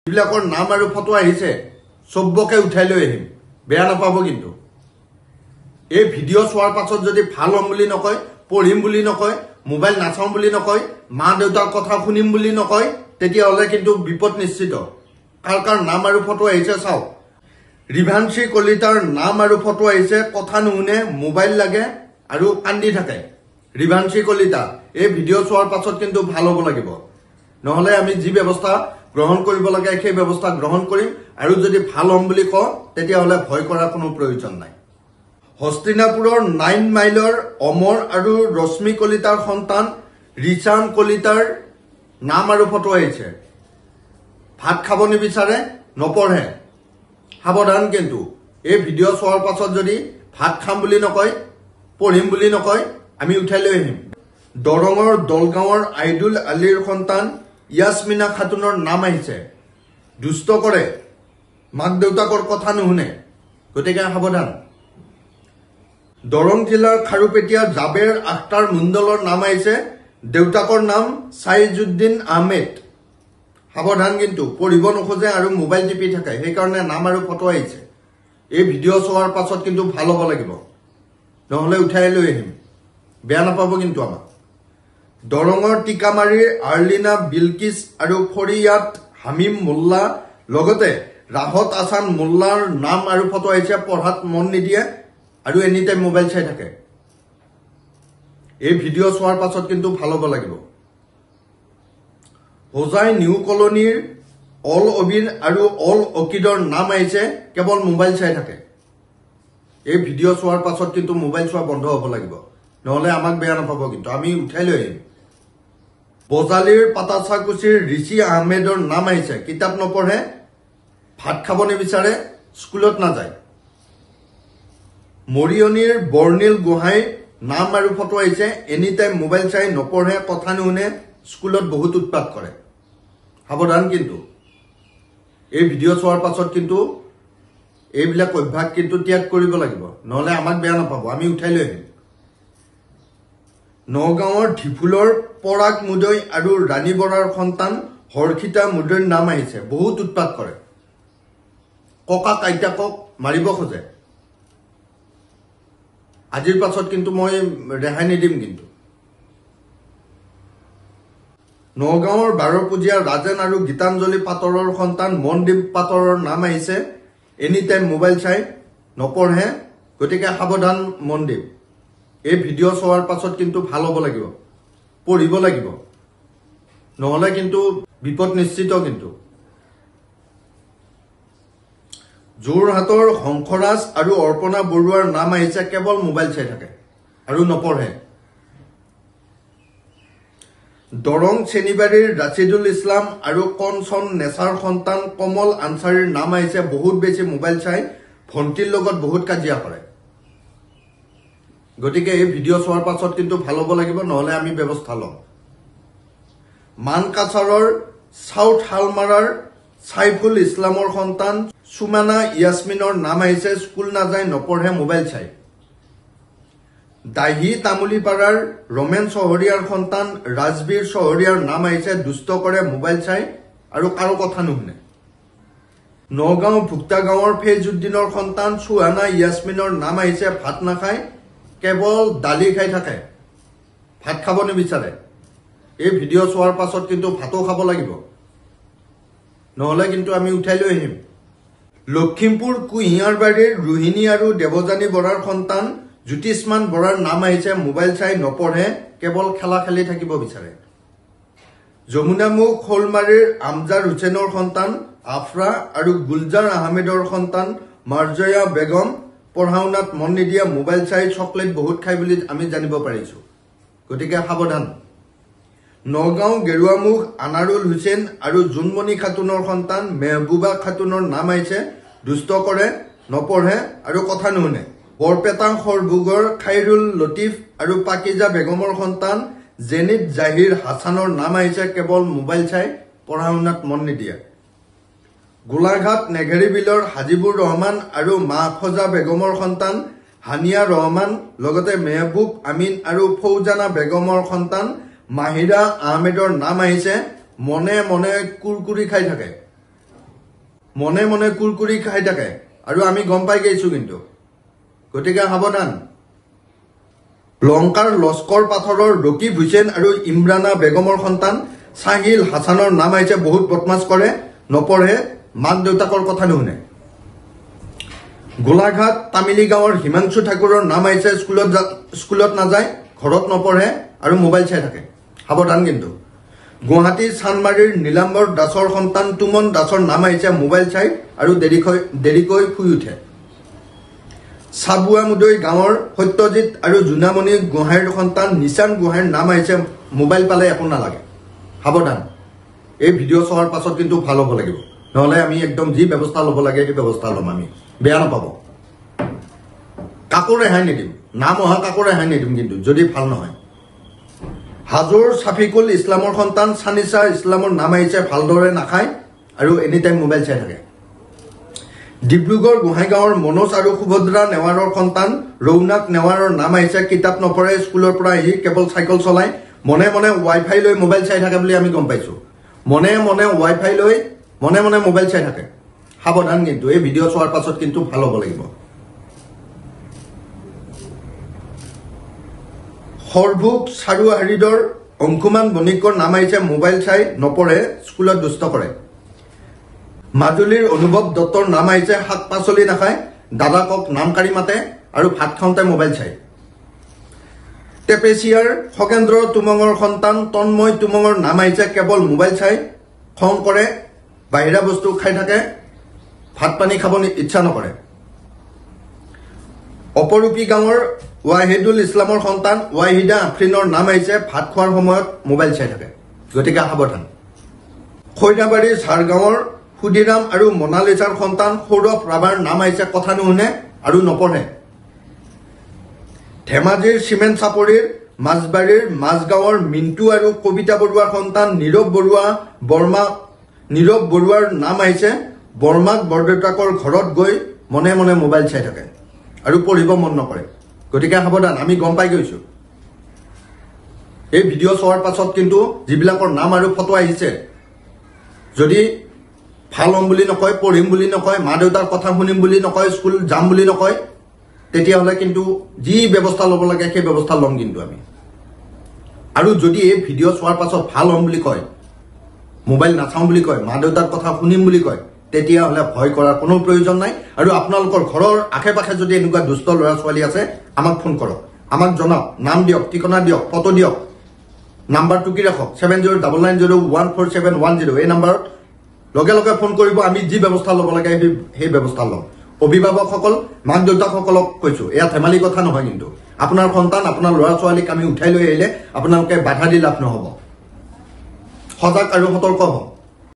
যিবিলাকৰ নাম আৰু ফটো আহিছে সবকে উঠাই লৈ আহিম, বেয়া নাপাব কিন্তু। এই ভিডিঅ' চোৱাৰ পাছত যদি ভাল হ'ম বুলি নকয়, পঢ়িম বুলি নকয়, মোবাইল নাচাওঁ বুলি নকয়, মা দেউতাৰ কথা শুনিম বুলি নকয়, তেতিয়াহ'লে কিন্তু বিপদ নিশ্চিত। কাৰ কাৰ নাম আৰু ফটো আহিছে চাওক। ৰিভাঞ্চি কলিতাৰ নাম আৰু ফটো আহিছে, কথা নুশুনে, মোবাইল লাগে আৰু কান্দি থাকে। ৰিভাঞ্চি কলিতা, এই ভিডিঅ' চোৱাৰ পাছত কিন্তু ভাল হ'ব লাগিব, নহ'লে আমি যি ব্যৱস্থা গ্ৰহণ কৰিব লাগে সেই ব্যৱস্থা গ্ৰহণ কৰিম। আৰু যদি ভাল হ'ম বুলি কওঁ তেতিয়াহ'লে ভয় কৰাৰ কোনো প্ৰয়োজন নাই। হস্তিনাপুৰৰ 9 মাইলৰ অমৰ আৰু ৰশ্মি কলিতাৰ সন্তান ৰিচান কলিতাৰ নাম আৰু ফটো আহিছে। ভাত খাব নিবিচাৰে, নপঢ়ে। সাৱধান কিন্তু, এই ভিডিঅ' চোৱাৰ পাছত যদি ভাত খাম বুলি নকয়, পঢ়িম বুলি নকয়, আমি উঠাই লৈ আহিম। দৰঙৰ দলগাঁৱৰ আইদুল আলীৰ সন্তান ইয়াছমিনা খাতুনৰ নাম আহিছে। দুষ্ট কৰে, মাক দেউতাকৰ কথা নুশুনে, গতিকে সাৱধান। দৰং জিলাৰ খাৰুপেটীয়া জাবেৰ আখতাৰ মুণ্ডলৰ নাম আহিছে, দেউতাকৰ নাম চাইজুদ্দিন আহমেদ। সাৱধান কিন্তু, পঢ়িব নোখোজে আৰু মোবাইল টিপি থাকে, সেইকাৰণে নাম আৰু ফটো আহিছে। এই ভিডিঅ' চোৱাৰ পাছত কিন্তু ভাল হ'ব লাগিব, নহ'লে উঠাই লৈ আহিম, বেয়া নাপাব কিন্তু আমাক। দৰঙৰ টিকামাৰীৰ আৰ্লিনা বিলকিছ আৰু ফৰিয়াত হামিম মোল্লা লগতে ৰাহত আছান মোল্লাৰ নাম আৰু ফটো আহিছে। পঢ়াত মন নিদিয়ে আৰু এনি টাইম মোবাইল চাই থাকে। এই ভিডিঅ' চোৱাৰ পাছত কিন্তু ভাল হ'ব লাগিব। হোজাই নিউ কলনীৰ অল অবিৰ আৰু অল অকিডৰ নাম আহিছে, কেৱল মোবাইল চাই থাকে। এই ভিডিঅ' চোৱাৰ পাছত কিন্তু মোবাইল চোৱা বন্ধ হ'ব লাগিব, নহ'লে আমাক বেয়া নাপাব কিন্তু, আমি উঠাই লৈ আহিম। বজালীৰ পাতাচাকুচিৰ ঋষি আহমেদৰ নাম আহিছে, কিতাপ নপঢ়ে, ভাত খাব নিবিচাৰে, স্কুলত নাযায়। মৰিয়নিৰ বৰ্ণিল গোহাঁইৰ নাম আৰু ফটো আহিছে, এনি টাইম মোবাইল চাই, নপঢ়ে, কথা নুশুনে, স্কুলত বহুত উৎপাত কৰে। সাৱধান কিন্তু, এই ভিডিঅ' চোৱাৰ পাছত কিন্তু এইবিলাক অভ্যাস কিন্তু ত্যাগ কৰিব লাগিব, নহ'লে আমাক বেয়া নাপাব, আমি উঠাই লৈ আহিম। নগাঁৱৰ ঢিফুলৰ পৰাগ মুদৈ আৰু ৰাণী বৰাৰ সন্তান হৰ্ষিতা মুদৈৰ নাম আহিছে, বহুত উৎপাত কৰে, ককাক আইতাকক মাৰিব খোজে। আজিৰ পাছত কিন্তু মই ৰেহাই নিদিম কিন্তু। নগাঁৱৰ বাৰপুজীয়া ৰাজেন আৰু গীতাঞ্জলি পাটৰৰ সন্তান মনদীপ পাটৰৰ নাম আহিছে, এনি টাইম মোবাইল চাই, নপঢ়ে, গতিকে সাৱধান মনদীপ। এই ভিডিঅ' চোৱাৰ পাছত কিন্তু ভাল হ'ব লাগিব, পঢ়িব লাগিব, নহ'লে কিন্তু বিপদ নিশ্চিত কিন্তু। যোৰহাটৰ হংসৰাজ আৰু অৰ্পণা বৰুৱাৰ নাম আহিছে, কেৱল মোবাইল চাই থাকে আৰু নপঢ়ে। দৰং চেনিবাৰীৰ ৰাছিদুল ইছলাম আৰু কনচন নেচাৰ সন্তান কমল আনচাৰীৰ নাম আহিছে, বহুত বেছি মোবাইল চাই, ভণ্টিৰ লগত বহুত কাজিয়া কৰে। গতিকে এই ভিডিঅ' চোৱাৰ পাছত কিন্তু ভাল হ'ব লাগিব, নহ'লে আমি ব্যৱস্থা ল'ম। মানকাছাৰৰ চাউথ হালমাৰাৰ চাইফুল ইছলামৰ সন্তান সুমানা ইয়াছমিনৰ নাম আহিছে, স্কুল নাযায়, নপঢ়ে, মোবাইল চাই। দাহি তামুলীপাৰাৰ ৰমেন চহৰীয়াৰ সন্তান ৰাজবীৰ চহৰীয়াৰ নাম আহিছে, দুষ্ট কৰে, মোবাইল চাই আৰু কাৰো কথা নুশুনে। নগাঁও ভুক্তা গাঁৱৰ ফেইজুদ্দিনৰ সন্তান সুহানা ইয়াছমিনৰ নাম আহিছে, ভাত নাখায়, কেৱল দালি খাই থাকে, ভাত খাব নিবিচাৰে। এই ভিডিঅ' চোৱাৰ পাছত কিন্তু ভাতো খাব লাগিব, নহ'লে কিন্তু আমি উঠাই লৈ আহিম। লখিমপুৰ কুঁহিয়াৰবাৰীৰ ৰোহিণী আৰু দেৱযানী বৰাৰ সন্তান জ্যোতিষ্মান বৰাৰ নাম আহিছে, মোবাইল চাই, নপঢ়ে, কেৱল খেলা খেলি থাকিব বিচাৰে। যমুনামুখ শোলমাৰীৰ আমজাৰ হুছেইনৰ সন্তান আফৰা আৰু গুলজাৰ আহমেদৰ সন্তান মাৰ্জয়া বেগম পঢ়া শুনাত মন নিদিয়ে, মোবাইল চাই, চকলেট বহুত খাই বুলি আমি জানিব পাৰিছো, গতিকে সাৱধান। নগাঁও গেৰুৱামুখ আনাৰুল হুছেইন আৰু জোনমণি খাতুনৰ সন্তান মেহবুবা খাতুনৰ নাম আহিছে, দুষ্ট কৰে, নপঢ়ে আৰু কথা নুশুনে। বৰপেটা সৰভোগৰ খাইৰুল লতিফ আৰু পাকিজা বেগমৰ সন্তান জেনিত জাহিৰ হাছানৰ নাম আহিছে, কেৱল মোবাইল চাই, পঢ়া শুনাত মন নিদিয়ে। গোলাঘাট নেঘেৰিবিলৰ হাজিবুৰ ৰহমান আৰু মাহফজা বেগমৰ সন্তান হানিয়া ৰহমান লগতে মেহবুব আমিন আৰু ফৌজানা বেগমৰ সন্তান মাহিৰা আহমেদৰ নাম আহিছে, মনে মনে কুৰকুৰি খাই থাকে, মনে মনে কুৰকুৰি খাই থাকে আৰু আমি গম পাই গৈছো কিন্তু গতিকে সাৱধান লংকাৰ লস্কৰ পাথৰৰ ৰকিব হুছেইন আৰু ইমৰানা বেগমৰ সন্তান সাহিল হাসানৰ নাম আহিছে বহুত বদমাছ কৰে নপঢ়ে মাক দেউতাকৰ কথা নুশুনে গোলাঘাট তামিলি গাঁৱৰ হিমাংশু ঠাকুৰৰ নাম আহিছে স্কুলত নাযায় ঘৰত নপঢ়ে আৰু মোবাইল চাই থাকে সাৱধান কিন্তু গুৱাহাটী চানমাৰীৰ নীলাম্বৰ দাসৰ সন্তান তুমন দাসৰ নাম আহিছে মোবাইল চাই আৰু দেৰিকৈ শুই উঠে চাবুৱামুদৈ গাঁৱৰ সত্যজিৎ আৰু জুনামণি গোহাঁইৰ সন্তান নিশান গোহাঁইৰ নাম আহিছে মোবাইল পালে একো নালাগে সাৱধান এই ভিডিঅ' চোৱাৰ পাছত কিন্তু ভাল হ'ব লাগিব নহ'লে আমি একদম যি ব্যৱস্থা ল'ব লাগে সেই ব্যৱস্থা ল'ম আমি বেয়া নাপাব কাকো ৰেহাই নিদিম নাম অহা কাকো ৰেহাই নিদিম কিন্তু যদি ভাল নহয় হাজোৰ ছাফিকুল ইছলামৰ সন্তান ছানিছা ইছলামৰ নাম আহিছে ভালদৰে নাখায় আৰু এনি টাইম মোবাইল চাই থাকে ডিব্ৰুগড় গোহাঁইগাঁৱৰ মনোজ আৰু সুভদ্ৰা নেৱাৰৰ সন্তান ৰৌনাক নেৱাৰৰ নাম আহিছে কিতাপ নপঢ়ে স্কুলৰ পৰা আহি কেৱল চাইকেল চলাই মনে মনে ৱাইফাই লৈ মোবাইল চাই থাকে বুলি আমি গম পাইছো মনে মনে ৱাইফাই লৈ মনে মনে মোবাইল চাই থাকে সাৱধান কিন্তু এই ভিডিঅ' চোৱাৰ পাছত কিন্তু ভাল হ'ব লাগিব সৰভোগ চাৰুহাৰিডৰ অংকুমান বণিকৰ নাম আহিছে মোবাইল চাই নপঢ়ে স্কুলত দুষ্ট কৰে মাজুলীৰ অনুভৱ দত্তৰ নাম আহিছে শাক পাচলি নাখায় দাদাকক নামকাৰী মাতে আৰু ভাত খাওঁতে মোবাইল চাই টেপেচিয়াৰ খগেন্দ্ৰ তুমঙৰ সন্তান তন্ময় তুমঙৰ নাম আহিছে কেৱল মোবাইল চাই খং কৰে বাহিৰা বস্তু খাই থাকে ভাত পানী খাব ইচ্ছা নকৰে অপৰূপী গাঁৱৰ ৱাহিদুল ইছলামৰ সন্তান ৱাহিদা আফৰিনৰ নাম আহিছে ভাত খোৱাৰ সময়ত মোবাইল চাই থাকে গতিকে সাৱধান খৈৰাবাৰী ঝাৰগাঁৱৰ সুধিৰাম আৰু মনালিছাৰ সন্তান সৌৰভ ৰাভাৰ নাম আহিছে কথা নুশুনে আৰু নপঢ়ে ধেমাজিৰ চিমেণ্ট চাপৰিৰ মাজবাৰীৰ মাজগাঁৱৰ মিণ্টু আৰু কবিতা বৰুৱাৰ সন্তান নীৰৱ বৰুৱাৰ নাম আহিছে বৰমাক বৰদেউতাকৰ ঘৰত গৈ মনে মনে মোবাইল চাই থাকে আৰু পঢ়িব মন নকৰে গতিকে সাৱধান আমি গম পাই গৈছো এই ভিডিঅ' চোৱাৰ পাছত কিন্তু যিবিলাকৰ নাম আৰু ফটো আহিছে যদি ভাল হ'ম বুলি নকয় পঢ়িম বুলি নকয় মা দেউতাৰ কথা শুনিম বুলি নকয় স্কুল যাম বুলি নকয় তেতিয়াহ'লে কিন্তু যি ব্যৱস্থা ল'ব লাগে সেই ব্যৱস্থা ল'ম কিন্তু আমি আৰু যদি এই ভিডিঅ' চোৱাৰ পাছত ভাল হ'ম বুলি কয় মোবাইল নাচাওঁ বুলি কয় মা দেউতাৰ কথা শুনিম বুলি কয় তেতিয়াহ'লে ভয় কৰাৰ কোনো প্ৰয়োজন নাই আৰু আপোনালোকৰ ঘৰৰ আশে পাশে যদি এনেকুৱা দুষ্ট ল'ৰা ছোৱালী আছে আমাক ফোন কৰক আমাক জনাওক নাম দিয়ক ঠিকনা দিয়ক ফটো দিয়ক নাম্বাৰ টুকি ৰাখক 7090147110 এই নাম্বাৰত লগে লগে ফোন কৰিব আমি যি ব্যৱস্থা ল'ব লাগে সেই ব্যৱস্থা ল'ম অভিভাৱকসকল মাক দেউতাকসকলক কৈছো এয়া ধেমালি কথা নহয় কিন্তু আপোনাৰ সন্তান আপোনাৰ ল'ৰা ছোৱালীক আমি উঠাই লৈ আহিলে আপোনালোকে বাধা দি লাভ নহ'ব সজাগ আৰু সতৰ্ক হওক